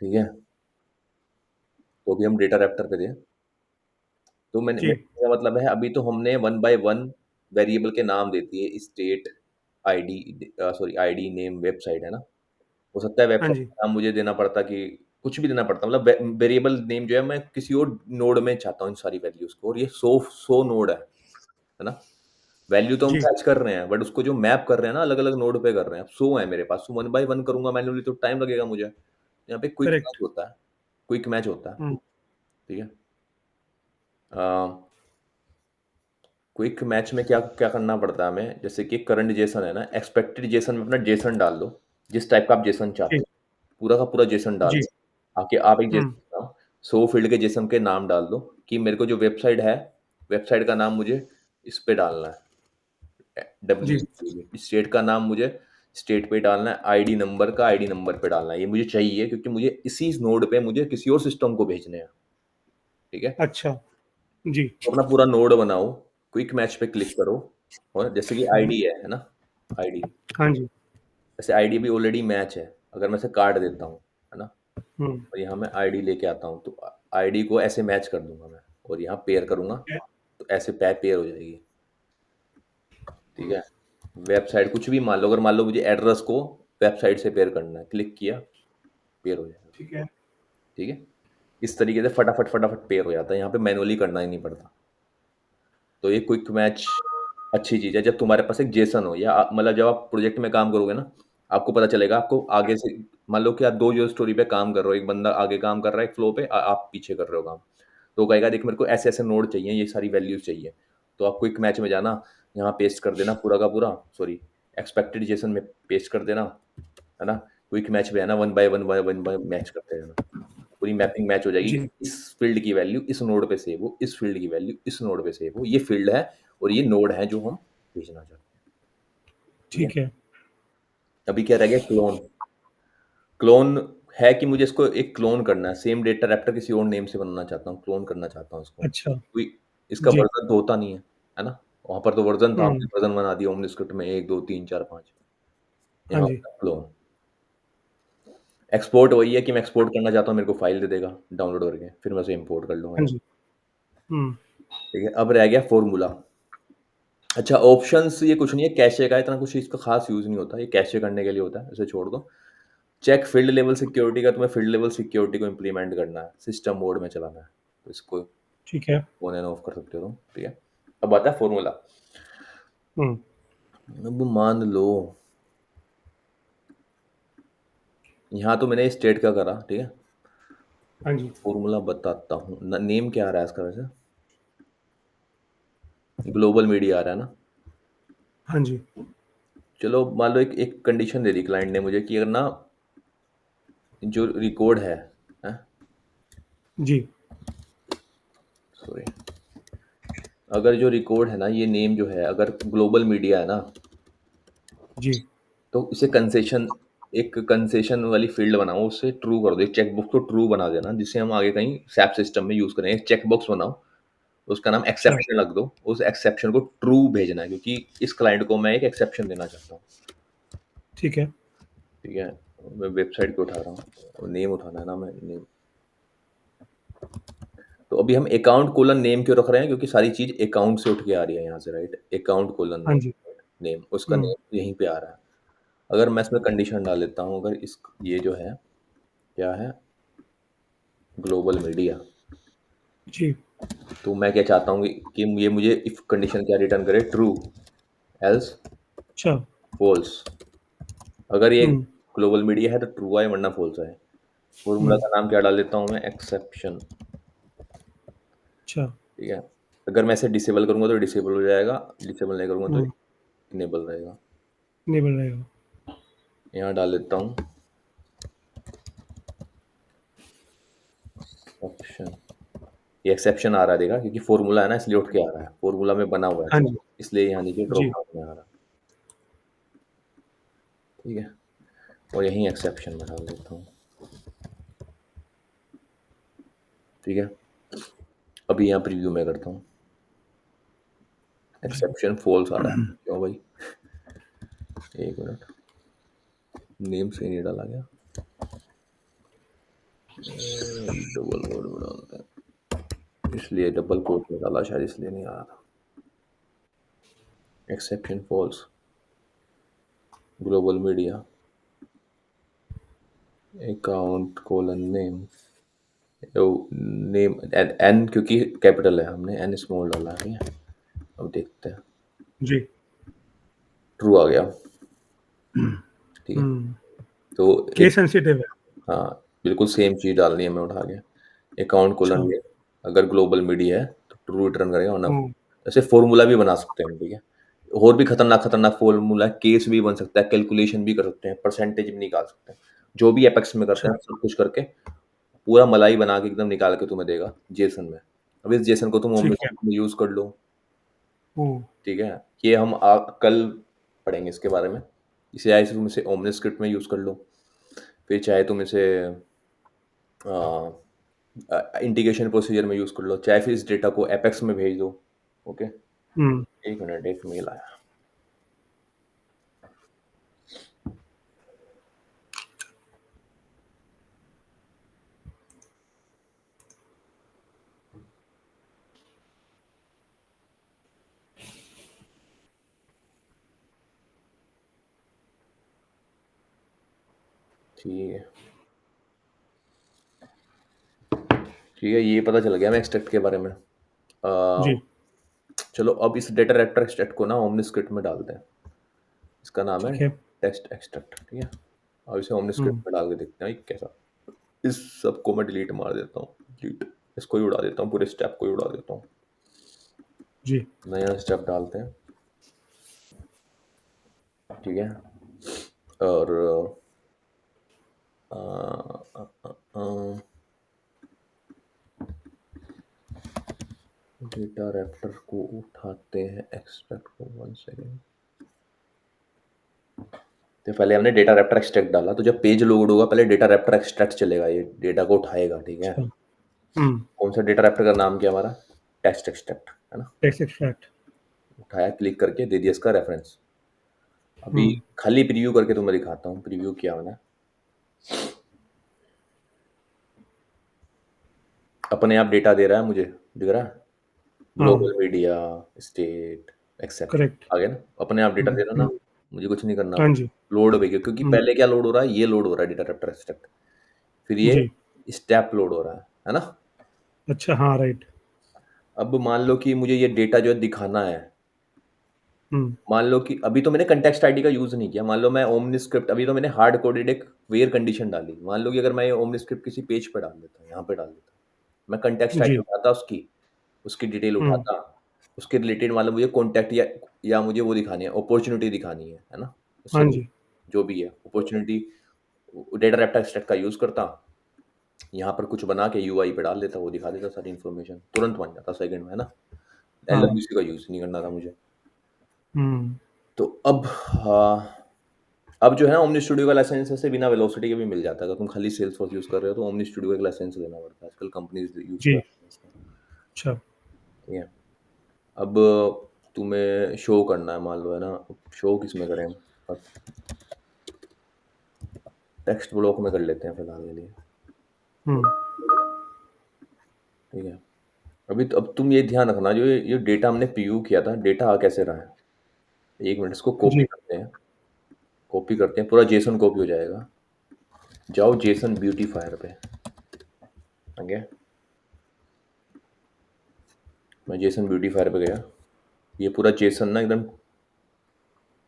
ठीक है? तो अभी हम डेटा रैप्टर पे थे। तो जी, मेरा मतलब है अभी तो हमने वन बाय वन वेरिएबल के नाम दे दिए, state, ID, sorry ID, name, website, है ना? हो सकता है हाँ वेबसाइट जी, का नाम मुझे देना पड़ता कि कुछ भी देना पड़ता, मतलब वेरिएबल नेम जो है मैं किसी और नोड में चाहता हूँ इन सारी वैल्यूज़ को, और ये 100 नोड है ना? वैल्यू तो हम जी, फैच कर रहे हैं, बट उसको जो मैप कर रहे हैं ना अलग-अलग नोड पे कर रहे हैं। अब 100 है मेरे पास, तो वन बाय वन करूँगा मैन्युअली तो टाइम लगेगा मुझे। यहाँ पे क्विक मैच करेक्ट। होता है, क्विक मैच होता है, हुँ, ठीक है? अ, क्विक मैच में क्या क्या करना पड़ता है हमें, जैसे कि करंट जेसन है ना, एक्सपेक्टेड जेसन में अपना जेसन डाल दो, जिस टाइप का आप जेसन चाहते जी, हो, पूरा का पूरा जेसन डाल जी, दो। आके आप एक हुँ, जेसन बनाओ, 100 फील्ड के जेसन के नाम डाल दो कि मेरे को जो वेबसाइट है, वेबसाइट का नाम मुझे इस पे डालना है, जी, डब्ल्यू स्टेट का नाम मुझे स्टेट पे डालना है, आईडी नंबर का आईडी नंबर पे डालना है। ये मुझे चाहिए क्योंकि मुझे इसी नोड पे मुझे किसी और सिस्टम को भेजने हैं, ठीक है? अच्छा, जी, तो अपना पूरा नोड बनाओ, क्विक मैच पे क्लिक करो, और जैसे कि हुँ, आईडी है ना? आईडी, हाँ जी, जैसे आईडी भी ऑलरेडी मैच है, अगर मैं इसे काट देता हूँ, है ना? हुँ, और यहाँ मैं आईडी लेके आता हूँ, तो आईडी को ऐसे मैच कर दूंगा मैं, और यहाँ पेयर करूंगा, ठीक है, तो ऐसे पेयर हो जाएगी, ठीक है? वेबसाइट कुछ भी मान लो, अगर मान लो मुझे एड्रेस को वेबसाइट से पेयर करना है, क्लिक किया, पेयर हो जाएगा, ठीक है, ठीक है? इस तरीके से फटाफट फटाफट पेयर हो जाता है, यहाँ पे मैनुअली करना ही नहीं पड़ता। तो ये क्विक मैच अच्छी चीज़ है जब तुम्हारे पास एक जेसन हो, या मतलब जब आप प्रोजेक्ट में काम करोगे ना, आपको पता चलेगा, आपको आगे से मान लो कि आप 2 यूज़र स्टोरी पे काम कर रहे हो, एक बंदा आगे काम कर रहा है एक फ्लो पे, आप पीछे कर रहे हो काम। तो वो कहेगा देख मेरे को ऐसे-ऐसे नोड चाहिए, ये सारी वैल्यूज़ चाहिए। तो आप क्विक मैच में जाना, यहाँ पेस्ट कर देना पूरा का पूरा, सॉरी एक्सपेक्टेड जेसन में पेस्ट कर देना, है ना? क्विक मैच में है ना, वन बाय मैच करते रहना। पूरी मैपिंग मैच हो जाएगी, जी, इस फील्ड की वैल्यू इस नोड पे सेव हो, इस फील्ड की वैल्यू इस नोड पे सेव हो, ये फील्ड है और ये नोड है जो हम भेजना चाहते हैं, ठीक है? ठीक है, अभी क्या रह गया, क्लोन। क्लोन है कि मुझे इसको एक क्लोन करना है, सेम डेटा रैप्टर किसी और नेम से बनाना चाहता हूँ, क्लोन करना चाहता हूँ इसको। अच्छा, कोई इसका जी, वर्ज़न तो होता नहीं है ना? वहाँ पर तो वर्ज़न था, हमने हुँ, वर्ज़न बना दिया ओमनीस्क्रिप्ट में 1, 2, 3, 4, 5। हाँ यहाँ जी, होता है क्लोन। एक्सपोर्ट वही है कि मैं एक्सपोर्ट करना चाहता हूँ, मेरे को फ़ाइल दे देगा डाउनलोड करके, फिर मैं उसे इम्पोर्ट कर लूँगा हाँ यहाँ, जी, हुँ, ठीक है? अब रह गया फ़ॉर्मूला। अच्छा, ऑप्शंस ये कुछ नहीं है, कैशे का इतना कुछ इसका ख़ास यूज़ नहीं होता, ये कैशे करने के लिए होता है, इसे छोड़ दो। चेक फील्ड लेवल सिक्योरिटी का, तुम्हें फील्ड लेवल सिक्योरिटी को इम्प्लीमेंट करना है, सिस्टम मोड में चलाना है, तो इसको ठीक है, ऑन एंड ऑफ कर सकते हो तुम, ठीक है? अब आता है फ़ॉर्मूला। हुँ, अब मान लो यहाँ तो मैंने स्टेट का करा, ठीक है? हाँ जी, फ़ॉर्मूला बताता हूँ, न नेम क्या आ रहा है इसका वैसे? ग्लोबल मीडिया आ रहा है ना? हाँ जी, चलो मान लो एक एक कंडीशन दे दी क्लाइंट ने मुझे कि अगर ना जो रिकॉर्ड है, हैं? जी, सॉरी, अगर जो रिकॉर्ड है ना, ये नेम जो है अगर ग्लोबल मीडिया है ना, जी, तो इसे कंसेशन, एक कंसेशन वाली फ़ील्ड बनाओ, उसे ट्रू कर दो, एक चेकबॉक्स को ट्रू बना देना, जिसे हम आगे कहीं सैप सिस्टम में यूज़ करें। एक चेकबॉक्स बनाओ, उसका नाम अच्छा, एक्सेप्शन रख दो, उस एक्सेप्शन को ट्रू भेजना है क्योंकि इस क्लाइंट को मैं एक एक्सेप्शन देना चाहता हूँ, ठीक है, ठीक है? मैं वेबसाइट पे उठा रहा हूँ, नेम उठाना है ना, मैं नेम, तो अभी हम अकाउंट कोलन नेम क्यों रख रहे हैं? क्योंकि सारी चीज़ अकाउंट से उठ के आ रही है यहाँ से, राइट? अकाउंट कोलन हाँ नेम, जी, नेम, उसका हुँ, नेम यहीं पे आ रहा है। अगर मैं इसमें कंडीशन डाल देता हूँ, अगर इस ये जो है, क्या है? Global media. जी, तो मैं क्या चाहता हूँ कि ये मुझे इफ कंडीशन क्या रिटर्न करे, ट्रू, एल्स अच्छा, फॉल्स। अगर ये हुँ, ग्लोबल मीडिया है तो ट्रू आए, वरना फॉल्स आए। फॉर्मूला हुँ, का नाम क्या डाल देता हूँ मैं, एक्सेप्शन, अच्छा, ठीक है? अगर मैं इसे डिसेबल करूंगा तो डिसेबल हो जाएगा, डिसेबल नहीं करूंगा तो हुँ, इनेबल रहेगा। इनेबल रहेगा, यहाँ डाल देता हूँ ऑप्शन, ये एक्सेप्शन आ रहा है, देखा? क्योंकि फॉर्मूला है ना, इसलिए उठ के आ रहा है, फॉर्मूला में बना हुआ है, हाँ जी, इसलिए यहाँ नीचे ड्रॉप जी, डाउन में आ रहा है, ठीक है? और यहीं एक्सेप्शन में डाल देता हूँ, ठीक है? अभी यहाँ प्रीव्यू में करता हूँ, जी, एक्सेप्शन फॉल्स आ रहा है, क्यों भाई? एक मिनट, नेम सही नहीं डाला गया। डबल कोट में डालते हैं, इसलिए डबल कोट में डाला, शायद इसलिए नहीं आ रहा था। Exception falls, global media, account colon name, name N क्योंकि कैपिटल है, हमने एन स्मॉल डाला है, ठीक है। अब देखते हैं, जी। ट्रू आ गया, ठीक है। हम्म। तो केस एक, सेंसिटिव है। हाँ बिल्कुल सेम चीज़ डालनी है, मैं उठा के अकाउंट कोलन अच्छा। नेम, अगर ग्लोबल मीडिया है तो ट्रू रिटर्न करेगा, वरना हम्म। ऐसे फॉर्मूला भी बना सकते हैं हम, ठीक है। और भी खतरनाक खतरनाक फॉर्मूला, केस भी बन सकता है, कैलकुलेशन भी कर सकते हैं, परसेंटेज भी निकाल सकते हैं, जो भी एपेक्स में करते अच्छा। हैं सब कुछ करके पूरा मलाई बना के एकदम निकाल के तुम्हें देगा जेसन में। अब इस जेसन को तुम ठीक है। ओमनीस्क्रिप्ट में यूज कर लो, हम्म। ठीक है। ये हम कल पढ़ेंगे इसके बारे में। इसे चाहे तुम इसे ओमनीस्क्रिप्ट में यूज कर लो, फिर चाहे तुम इसे इंटीग्रेशन प्रोसीजर में यूज कर लो, चाहे फिर इस डेटा को एपेक्स में भेज दो। ओके, हम्म। एक मिनट, एक मेल आया। ठीक है, ठीक है, ये पता चल गया मैं एक्सट्रैक्ट के बारे में। जी। चलो अब इस डेटा रैप्टर एक्सट्रैक्ट को ना ओमनीस्क्रिप्ट में डालते हैं। इसका नाम है ठीक है। टेस्ट एक्सट्रैक्ट, ठीक है। अब इसे ओमनीस्क्रिप्ट हम्म। में डाल के देखते हैं ये कैसा। इस सबको मैं डिलीट मार देता हूँ, डिलीट, इसको ही उड़ा देता हूँ, पूरे स्टेप को ही उड़ा देता हूँ। जी। नया स्टेप डालते हैं, ठीक है। और डेटा रैप्टर को उठाते हैं, एक्सट्रैक्ट को, 1 सेकेंड। तो पहले हमने डेटा रैप्टर एक्सट्रैक्ट डाला, तो जब पेज लोड होगा पहले डेटा रैप्टर एक्सट्रैक्ट चलेगा, ये डेटा को उठाएगा, ठीक है। अच्छा। हम्म। कौन सा डेटा रैप्टर का नाम क्या हमारा, टेक्स्ट एक्सट्रैक्ट, है ना। Text extract. उठाया, क्लिक करके दे दिया इसका रेफरेंस। अभी हम्म। खाली प्रीव्यू करके तुम्हें दिखाता हूँ, प्रीव्यू किया मैंने। अपने आप डेटा दे रहा है मुझे, दिख रहा है, हाँ। Global media, state, except, correct. आ गया ना, अपने आप डेटा हम्म। दे रहा ना, हम्म। मुझे कुछ नहीं करना हाँ पड़ा। जी। लोड हो गया, क्योंकि हम्म। पहले क्या लोड हो रहा है, ये लोड हो रहा है डेटा रैप्टर एक्सट्रैक्ट, फिर ये जी। स्टेप लोड हो रहा है ना। अच्छा। हाँ, राइट। अब मान लो कि मुझे ये डेटा जो है दिखाना है, हम्म। मान लो कि अभी तो मैंने कंटेक्स्ट आईडी का यूज नहीं किया, मान लो मैं ओमनी स्क्रिप्ट, अभी तो मैंने हार्ड कोडेड एक वेयर कंडीशन डाली, मान लो कि अगर मैं ये ओमनी स्क्रिप्ट किसी पेज पे डाल देता हूँ, यहाँ पे डाल देता हूँ, मैं कंटेक्स्ट आईडी जी। उठाता उसकी, उसकी डिटेल हम्म। उठाता, उसके रिलेटेड मान लो मुझे कॉन्टैक्ट या मुझे वो दिखानी है, अपॉर्चुनिटी दिखानी है ना, उससे हाँ जी। जो भी है अपॉर्चुनिटी, डेटा रैप्टर एक्सट्रैक्ट का यूज करता, यहाँ पर कुछ बना के यूआई पे डाल देता, वो दिखा देता सारी इन्फॉर्मेशन, तुरंत बन जाता सेकंड में, है ना। हाँ। एलडब्ल्यूसी का यूज नहीं करना था मुझे। हम्म। तो अब अब जो है ना, ओमनी स्टूडियो का लाइसेंस ऐसे बिना वेलोसिटी के भी मिल जाता है, अगर तुम खाली सेल्सफॉर्स यूज कर रहे हो तो ओमनी स्टूडियो का एक लाइसेंस लेना पड़ता है, आजकल कंपनीज यूज कर जी। रही हैं इसको, अच्छा। ठीक है। अब तुम्हें शो करना है, मान लो, है ना, शो किस में करें, टेक्स्ट ब्लॉक में कर लेते हैं फिलहाल के लिए, हम्म। ठीक है। अभी तो अब तुम ये ध्यान रखना, जो ये डेटा हमने पीयू किया था, डेटा आ कैसे रहा है, एक मिनट, इसको कॉपी जी। करते हैं, कॉपी करते हैं, पूरा जेसन कॉपी हो जाएगा। जाओ जेसन ब्यूटीफायर पे, ओके, मैं जेसन ब्यूटीफायर पे गया, ये पूरा जेसन ना एकदम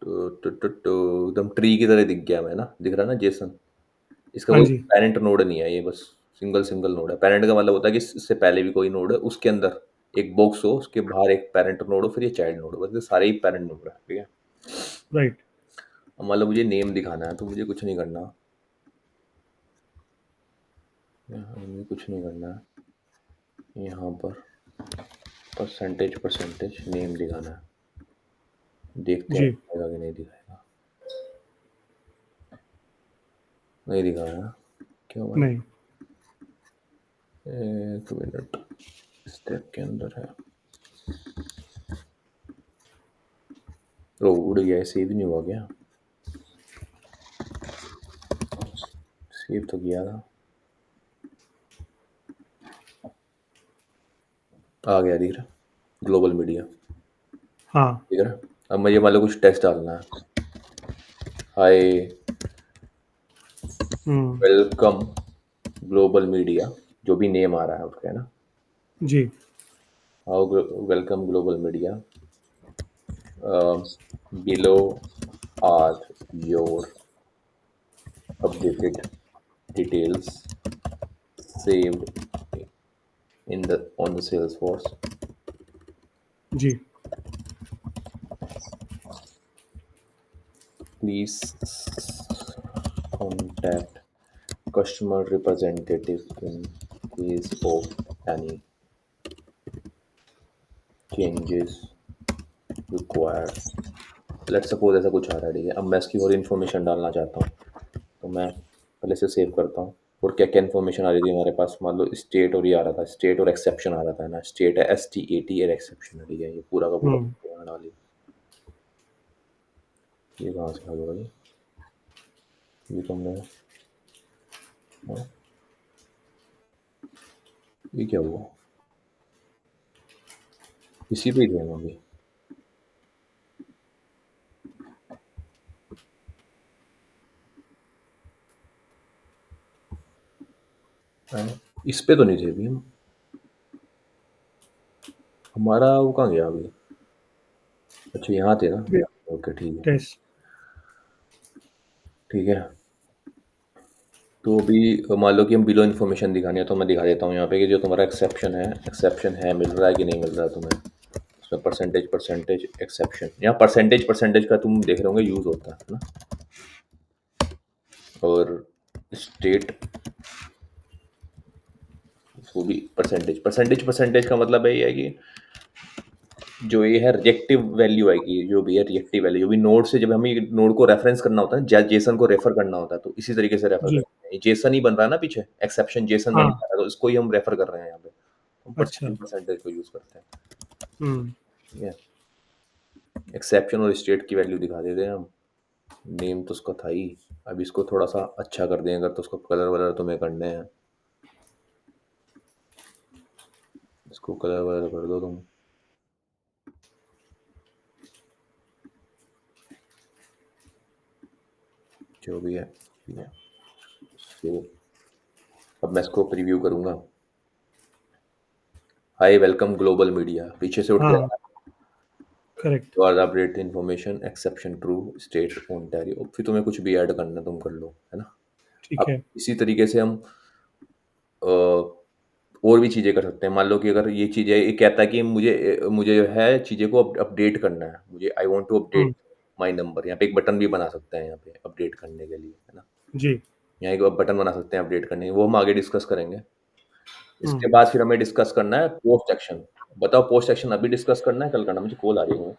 एकदम ट्री की तरह दिख गया, मैं ना, दिख रहा है ना जेसन। इसका हाँ कोई जी। पेरेंट नोड नहीं है, ये बस सिंगल सिंगल नोड है। पेरेंट का मतलब होता है कि इससे पहले भी कोई नोड है, उसके अंदर एक बॉक्स हो, उसके बाहर एक पेरेंट नोड हो, फिर ये चाइल्ड नोड हो, बस ये सारे ही पेरेंट नोड है, ठीक है। राइट। अब मान लो मुझे नेम दिखाना है, तो मुझे कुछ नहीं करना, मुझे कुछ नहीं करना है, यहाँ पर परसेंटेज परसेंटेज नेम दिखाना है, देखते हैं जी। दिखाएगा कि नहीं दिखाएगा, नहीं दिखा रहा है, क्यों भाई, नहीं। एक मिनट, स्टेप के अंदर है, ओ उड़ गया, सेव नहीं हुआ क्या, सेव तो किया था, आ गया, दिख रहा? ग्लोबल मीडिया, हाँ। दिख रहा? अब मुझे मान लो कुछ टेक्स्ट डालना है। Hi, hmm. Welcome global media, जो भी नेम आ रहा है उसका, है ना? जी। How, welcome global media, below are your updated details saved in the on the Salesforce. जी। Please contact customer representative in case of any changes required. Let's suppose ऐसा कुछ आ रहा है, ठीक है? अब मैं इसकी और इन्फॉर्मेशन डालना चाहता हूँ, तो मैं पहले से सेव करता हूँ। और क्या क्या इन्फॉर्मेशन आ रही थी हमारे पास, मान लो स्टेट और ये आ रहा था, स्टेट और एक्सेप्शन आ रहा था ना, स्टेट है STAT और एक्सेप्शन है, ठीक है? ये पूरा का पूरा हम्म। यहाँ डाली। ये कहाँ से आ गया भाई? ये तो हमने, हाँ, ये क्या हुआ? इसी पे ही थे हम अभी। हाँ, इस पे तो नहीं थे अभी हम। हमारा वो कहाँ गया अभी? अच्छा, यहाँ थे ना? ओके, ठीक है, टेस्ट। ठीक है। तो अभी मान लो कि हम बिलो इन्फॉर्मेशन दिखानी है, तो मैं दिखा देता हूँ यहाँ पे कि जो तुम्हारा एक्सेप्शन है मिल रहा है कि नहीं मिल रहा है तुम्हें। उसमें परसेंटेज परसेंटेज एक्सेप्शन, यहाँ परसेंटेज परसेंटेज का तुम देख रहे होंगे यूज़ होता है ना? और स्टेट, वो भी परसेंटेज परसेंटेज परसेंटेज का मतलब है ये है कि जो ये है रिएक्टिव वैल्यू आएगी, जो भी है रिएक्टिव वैल्यू, जो भी नोड से, जब हमें नोड को रेफरेंस करना होता है, जेसन को रेफर करना होता है, तो इसी तरीके से रेफर जी। करते हैं। जेसन ही बन रहा है ना पीछे, एक्सेप्शन जेसन बन हाँ। रहा है, तो इसको ही हम रेफर कर रहे हैं यहाँ पे। हम अच्छा। परसेंटेज परसेंटेज को यूज़ करते हैं, हम्म। ठीक है? एक्सेप्शन और स्टेट की वैल्यू दिखा देते हैं हम। नेम तो उसका था ही। अब इसको थोड़ा सा अच्छा कर दें अगर, तो उसको कलर वलर तुम्हें करने हैं, इसको कलर वलर कर दो तुम, जो भी है, ठीक है? So, अब मैं इसको प्रीव्यू करूंगा। हाय वेलकम ग्लोबल मीडिया, पीछे से उठ के हाँ। आया। Correct. You are update information exception true state Ontario, फिर तुम्हें कुछ भी ऐड करना तुम कर लो, है ना? ठीक अब है। इसी तरीके से हम और भी चीज़ें कर सकते हैं। मान लो कि अगर ये चीज़ें, ये कहता है कि मुझे जो है चीज़ें को अपडेट करना है, मुझे I want to update hmm. My number, यहाँ पे एक बटन भी बना सकते हैं यहाँ पे अपडेट करने के लिए, है ना? जी। यहाँ एक बटन बना सकते हैं अपडेट करने के, वो हम आगे डिस्कस करेंगे। हम्म। इसके बाद फिर हमें डिस्कस करना है पोस्ट एक्शन। बताओ, पोस्ट एक्शन अभी डिस्कस करना है, कल करना? मुझे कॉल आ रही है।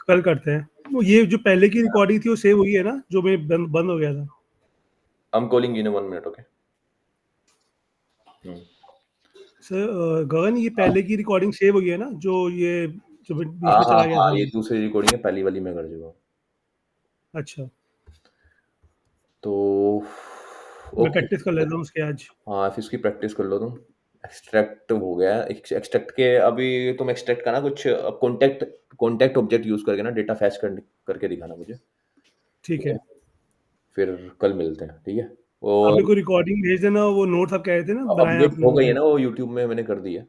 कल करते हैं। वो ये जो पहले की रिकॉर्डिंग थी वो सेव हुई है ना, जो मैं बंद हो गया था? I am calling in 1 minute, okay? Sir Gagan, ये पहले की रिकॉर्डिंग सेव हुई है ना, जो ये जो हाँ बीच में हाँ चला गया हाँ, था ये ये? दूसरी रिकॉर्डिंग है, पहली वाली मैं कर चुका हूँ। अच्छा। तो मैं ओके, प्रैक्टिस कर लेता हूँ उसके आज। हाँ फिर इसकी प्रैक्टिस कर लो तुम। एक्सट्रैक्ट हो गया, एक्सट्रैक्ट के अभी तुम एक्सट्रैक्ट का ना कुछ कॉन्टैक्ट कॉन्टैक्ट ऑब्जेक्ट यूज करके ना डेटा फैच करके दिखाना मुझे, ठीक ठीक है? है। फिर कल मिलते हैं, ठीक है? आप और मेरे को रिकॉर्डिंग भेज देना, वो नोट्स आप कह रहे थे ना बनाए अपडेट आपने हो वो गई है भी। ना, वो यूट्यूब में मैंने कर दी है।